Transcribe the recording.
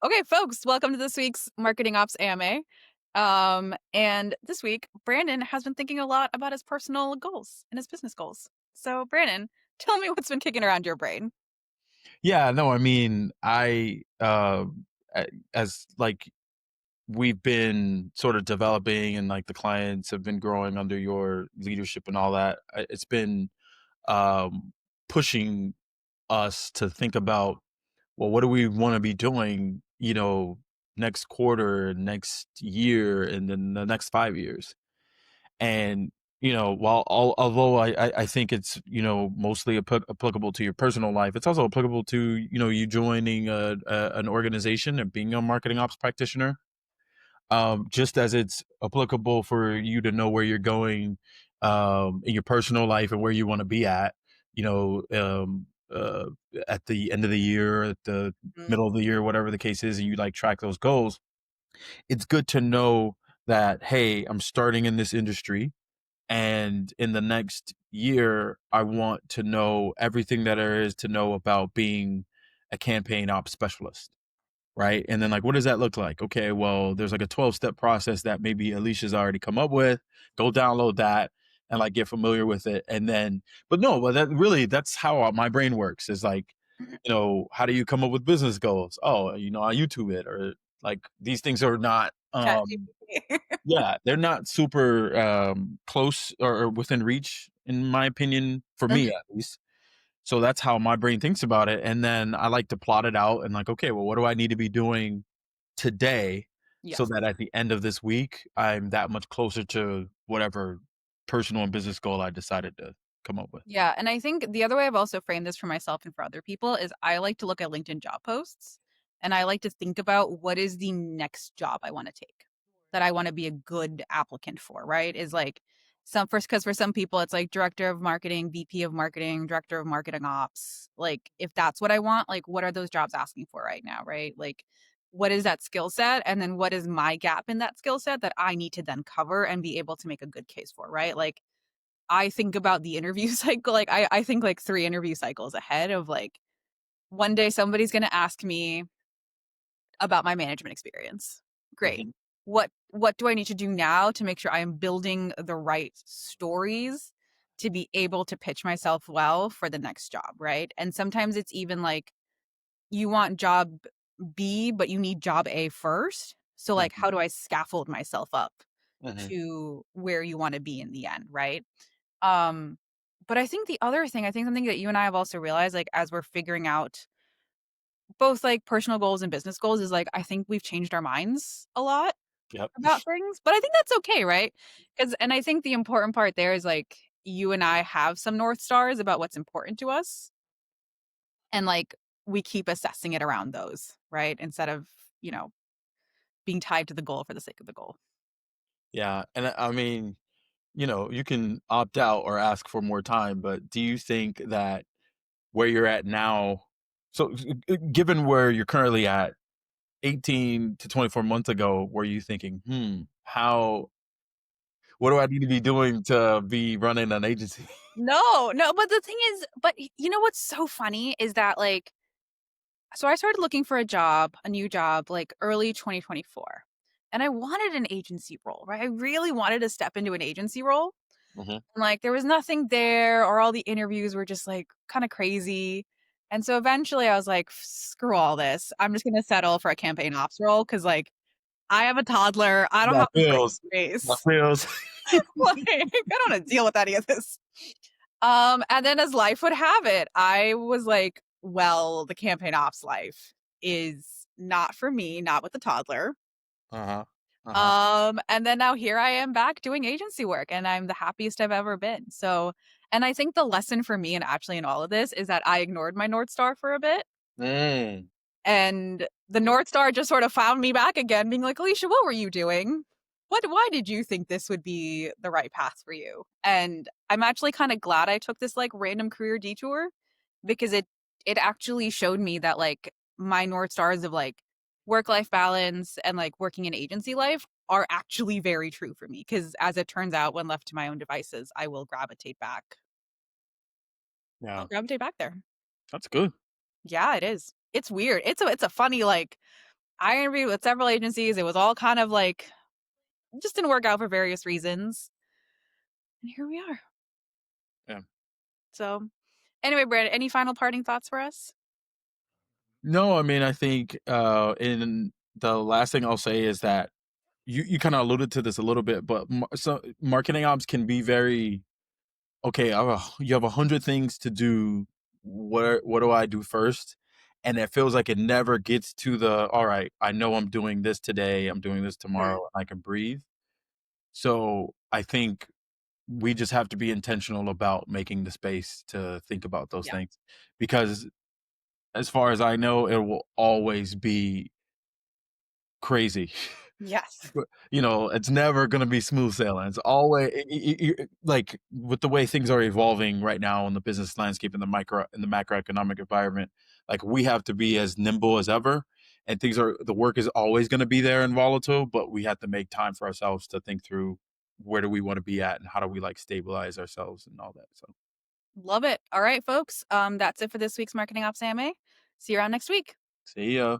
Okay, folks, welcome to this week's Marketing Ops AMA. And this week, Brandon has been thinking a lot about his personal goals and his business goals. So, Brandon, tell me what's been kicking around your brain. Yeah, no, I mean, as like we've been sort of developing and like the clients have been growing under your leadership and all that, it's been um, pushing us to think about, well, what do we want to be doing, next quarter, next year, and then the next 5 years. And although I think it's mostly applicable to your personal life, it's also applicable to you joining an organization and being a marketing ops practitioner. Just as it's applicable for you to know where you're going in your personal life and where you want to be at, you know, um, uh, at the end of the year, at the Mm. middle of the year, whatever the case is, and you like track those goals. It's good to know that, hey, I'm starting in this industry, and in the next year, I want to know everything that there is to know about being a campaign ops specialist. Right. And then, like, what does that look like? Okay, well, there's like a 12-step process that maybe Alicia's already come up with. Go download that and like get familiar with it. And then, but no, well, that's how my brain works is like, how do you come up with business goals? Oh, I YouTube it, or like these things are not, ChatGPT. yeah, they're not super close or within reach, in my opinion, for me Mhm. at least. So that's how my brain thinks about it. And then I like to plot it out and like, okay, well, what do I need to be doing today so Yes. that at the end of this week, I'm that much closer to whatever personal and business goal I decided to come up with. Yeah, and I think the other way I've also framed this for myself and for other people is I like to look at LinkedIn job posts and I like to think about what is the next job I want to take that I want to be a good applicant for, right? Is like some first because for some people it's like director of marketing, VP of marketing, director of marketing ops. Like if that's what I want, like what are those jobs asking for right now, right? Like what is that skill set and then what is my gap in that skill set that I need to then cover and be able to make a good case for, right? Like I think about the interview cycle, like, I think, like, 3 interview cycles ahead of, like, one day somebody's gonna ask me about my management experience. Great. Mhm. What do I need to do now to make sure I am building the right stories to be able to pitch myself well for the next job, right? And sometimes it's even, like, you want job B, but you need job A first. So, like, Mhm. how do I scaffold myself up Mhm. to where you wanna be in the end, right? Um, but I think the other thing, I think something that you and I have also realized, like, as we're figuring out both, like, personal goals and business goals is, like, I think we've changed our minds a lot Yep. about things, but I think that's okay, right? Because and I think the important part there is, like, you and I have some North Stars about what's important to us, and, like, we keep assessing it around those, right? Instead of, you know, being tied to the goal for the sake of the goal. Yeah. And I mean, you can opt out or ask for more time, but do you think that where you're at now, so given where you're currently at, 18 to 24 months ago, were you thinking, what do I need to be doing to be running an agency? No, no, but the thing is you know what's so funny is that, like so I started looking for a new job, like, early 2024, and I wanted an agency role, right? I really wanted to step into an agency role, Mhm. and, like, there was nothing there, or all the interviews were just, like, kinda crazy, and so eventually I was like, "Screw all this. I'm just gonna settle for a campaign ops role because like, I have a toddler, I don't That have the brain feels that space, feels like, I don't wanna deal with any of this." And then as life would have it, I was like, well, the campaign ops life is not for me, not with a toddler. Uh-huh. Uh-huh. And then now here I am back doing agency work and I'm the happiest I've ever been. So, and I think the lesson for me and actually in all of this is that I ignored my North Star for a bit. Mm. And the North Star just sort of found me back again, being like, Alicia, what were you doing? Why did you think this would be the right path for you? And I'm actually kind of glad I took this like random career detour because it actually showed me that like my North Stars of like work-life balance and like working in agency life are actually very true for me. Cause as it turns out, when left to my own devices, I will gravitate back. I'll Yeah, gravitate back there. that's good. Yeah, it is. It's weird. It's a funny like I interviewed with several agencies. It was all kind of like just didn't work out for various reasons. And here we are. Yeah. So, anyway, Brad, any final parting thoughts for us? No, I mean, I think, in the last thing I'll say is that you kinda alluded to this a little bit, but marketing ops can be very, "Okay, you have 100 things to do. What do I do first?" And it feels like it never gets to the, "Alright, I know I'm doing this today, I'm doing this Hmm. tomorrow, and I can breathe." So, I think we just have to be intentional about making the space to think about those Yeah. things, because as far as I know, it will always be crazy. Yes. It's never gonna be smooth sailing. It's always like, with the way things are evolving right now in the business landscape, in the macroeconomic environment, like, we have to be as nimble as ever, and the work is always gonna be there and volatile, but we have to make time for ourselves to think through where do we wanna be at and how do we, like, stabilize ourselves and all that, so Love it. All right, folks. That's it for this week's Marketing Ops AMA. See you around next week. see ya.